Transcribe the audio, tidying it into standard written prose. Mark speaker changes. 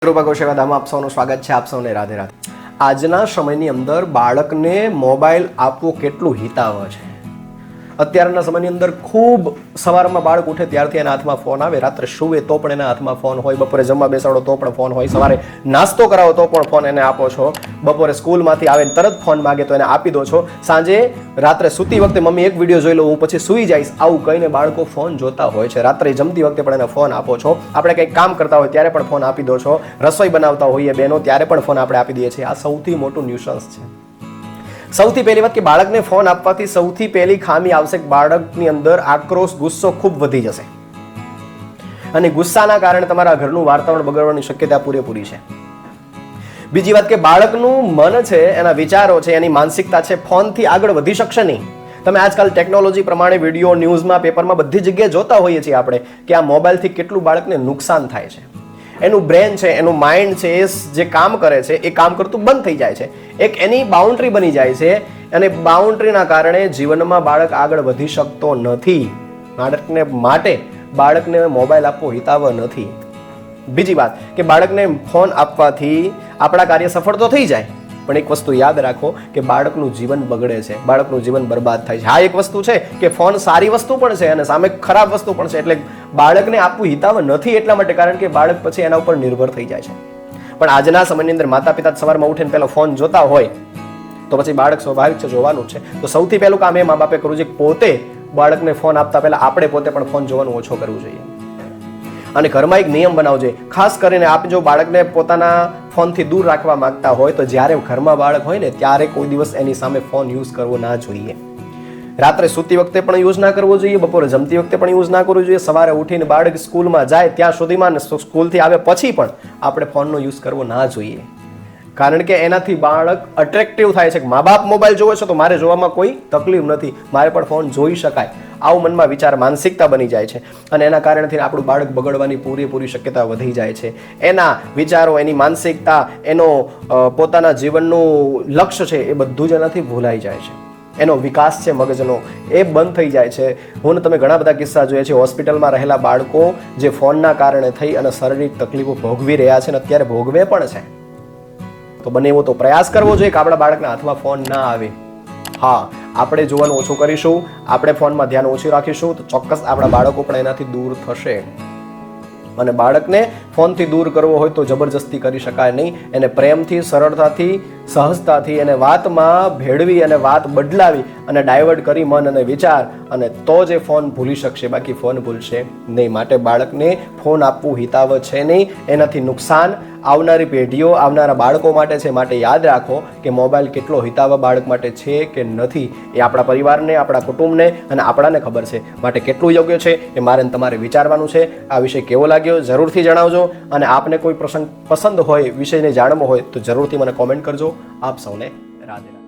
Speaker 1: કૃપા ગૌસેવાદામાં આપ સૌનું સ્વાગત છે. આપ સૌને રાધે રાધે. આજના સમયની અંદર બાળકને મોબાઈલ આપવો કેટલું હિતાવહ છે. અત્યારના સમયની અંદર ખૂબ સવારમાં બાળક ઉઠે ત્યારથી એના હાથમાં ફોન આવે, રાત્રે સૂવે તો પણ એના હાથમાં ફોન હોય, બપોરે જમવા બેસાડો તો પણ ફોન હોય, સવારે નાસ્તો કરાવો તો પણ ફોન એને આપો છો, બપોરે સ્કૂલમાંથી આવે તરત ફોન માગે તો એને આપી દો છો, સાંજે રાત્રે સૂતી વખતે મમ્મી એક વિડીયો જોઈ લો હું પછી સૂઈ જઈશ આવું કહીને બાળકો ફોન જોતા હોય છે. રાત્રે જમતી વખતે પણ એને ફોન આપો છો, આપણે કંઈક કામ કરતા હોય ત્યારે પણ ફોન આપી દો છો, રસોઈ બનાવતા હોઈએ બહેનો ત્યારે પણ ફોન આપણે આપી દઈએ છીએ. આ સૌથી મોટું ન્યુસન્સ છે. સૌથી પહેલી વાત કે બાળકને ફોન આપવાથી સૌથી પહેલી ખામી આવશે કે બાળકની અંદર આક્રોશ, ગુસ્સો ખૂબ વધી જશે અને ગુસ્સાના કારણે તમારા ઘરનું વાતાવરણ બગડવાની શક્યતા પૂરેપૂરી છે. બીજી વાત કે બાળકનું મન છે, એના વિચારો છે, એની માનસિકતા છે, ફોનથી આગળ વધી શકશે નહીં. તમે આજકાલ ટેકનોલોજી પ્રમાણે વિડીયો, ન્યૂઝમાં, પેપરમાં બધી જગ્યાએ જોતા હોઈએ છીએ આપણે કે આ મોબાઈલથી કેટલું બાળકને નુકસાન થાય છે. એનું બ્રેન છે, એનું માઇન્ડ છે, એ જે કામ કરે છે એ કામ કરતું બંધ થઈ જાય છે. એક એની બાઉન્ડ્રી બની જાય છે અને બાઉન્ડ્રીના કારણે જીવનમાં બાળક આગળ વધી શકતો નથી. બાળકને માટે બાળકને મોબાઈલ આપવો હિતાવહ નથી. બીજી વાત કે બાળકને ફોન આપવાથી આપણા કાર્ય સફળ તો થઈ જાય પણ એક વસ્તુ યાદ રાખો કે બાળકનું જીવન બગડે છે, બાળકનું જીવન બરબાદ થાય છે. હા, એક વસ્તુ છે કે ફોન સારી વસ્તુ પણ છે અને સામે ખરાબ વસ્તુ પણ છે. એટલે બાળકને આપવું હિતાવહ નથી એટલા માટે કારણ કે બાળક પછી એના ઉપર નિર્ભર થઈ જાય છે. પણ આજના સમયની અંદર માતા પિતા સવારમાં ઉઠીને પહેલો ફોન જોતા હોય તો પછી બાળક સ્વાભાવિક છે જોવાનું છે. તો સૌથી પહેલું કામ એ મા બાપે કરવું છે કે પોતે બાળકને ફોન આપતા પહેલા આપણે પોતે પણ ફોન જોવાનું ઓછો કરવું જોઈએ અને ઘરમાં એક નિયમ બનાવવો જોઈએ. ખાસ કરીને આપ જો બાળકને પોતાના ફોનથી દૂર રાખવા માંગતા હોય તો જ્યારે ઘરમાં બાળક હોય ને ત્યારે કોઈ દિવસ એની સામે ફોન યુઝ કરવો ના જોઈએ. રાત્રે સૂતી વખતે પણ યુઝ ના કરવો જોઈએ, બપોરે જમતી વખતે પણ યુઝ ના કરવો જોઈએ, સવારે ઉઠીને બાળક સ્કૂલમાં જાય ત્યાં સુધીમાં, સ્કૂલથી આવે પછી પણ આપણે ફોનનો યુઝ કરવો ના જોઈએ. કારણ કે એનાથી બાળક અટ્રેક્ટિવ થાય છે કે મા બાપ મોબાઈલ જોવે છે તો મારે જોવામાં કોઈ તકલીફ નથી, મારે પણ ફોન જોઈ શકાય, આવું મનમાં વિચાર, માનસિકતા બની જાય છે અને એના કારણથી આપણું બાળક બગડવાની પૂરેપૂરી શક્યતા વધી જાય છે. એના વિચારો, એની માનસિકતા, એનો પોતાના જીવનનું લક્ષ્ય છે એ બધું જ એનાથી ભૂલાઈ જાય છે. એનો વિકાસ છે મગજનો એ બંધ થઈ જાય છે. હું તમે ઘણા બધા કિસ્સા જોઈએ છે હોસ્પિટલમાં રહેલા બાળકો જે ફોનના કારણે થઈ અને શારીરિક તકલીફો ભોગવી રહ્યા છે અને અત્યારે ભોગવે પણ છે. તો બને એવો તો પ્રયાસ કરવો જોઈએ કે આપણા બાળકના હાથમાં ફોન ના આવે. હા, આપણે જોવાનું ઓછું કરીશું, આપણે ફોનમાં ધ્યાન ઓછું રાખીશું તો ચોક્કસ આપણા બાળકો પણ એનાથી દૂર થશે. અને બાળકને ફોનથી દૂર કરવો હોય તો જબરજસ્તી કરી શકાય નહીં. એને પ્રેમથી, સરળતાથી, સહજતાથી એને વાતમાં ભેળવી અને વાત બદલાવી અને ડાયવર્ટ કરી મન અને વિચાર અને તો જ એ ફોન ભૂલી શકશે, બાકી ફોન ભૂલશે નહીં. માટે બાળકને ફોન આપવું હિતાવહ છે નહીં, એનાથી નુકસાન આવનારી પેઢીઓ, આવનારા બાળકો માટે છે. માટે યાદ રાખો કે મોબાઈલ કેટલો હિતાવહ બાળક માટે છે કે નથી એ આપણા પરિવારને, આપણા કુટુંબને અને આપણાને ખબર છે. માટે કેટલું યોગ્ય છે એ મારે તમારે વિચારવાનું છે. આ વિષય કેવો લાગ્યો જરૂરથી જણાવજો અને આપને કોઈ પ્રસંગ પસંદ હોય, વિષયને જાણવો હોય તો જરૂરથી મને કોમેન્ટ કરજો. આપ સૌને રાધે રાધે.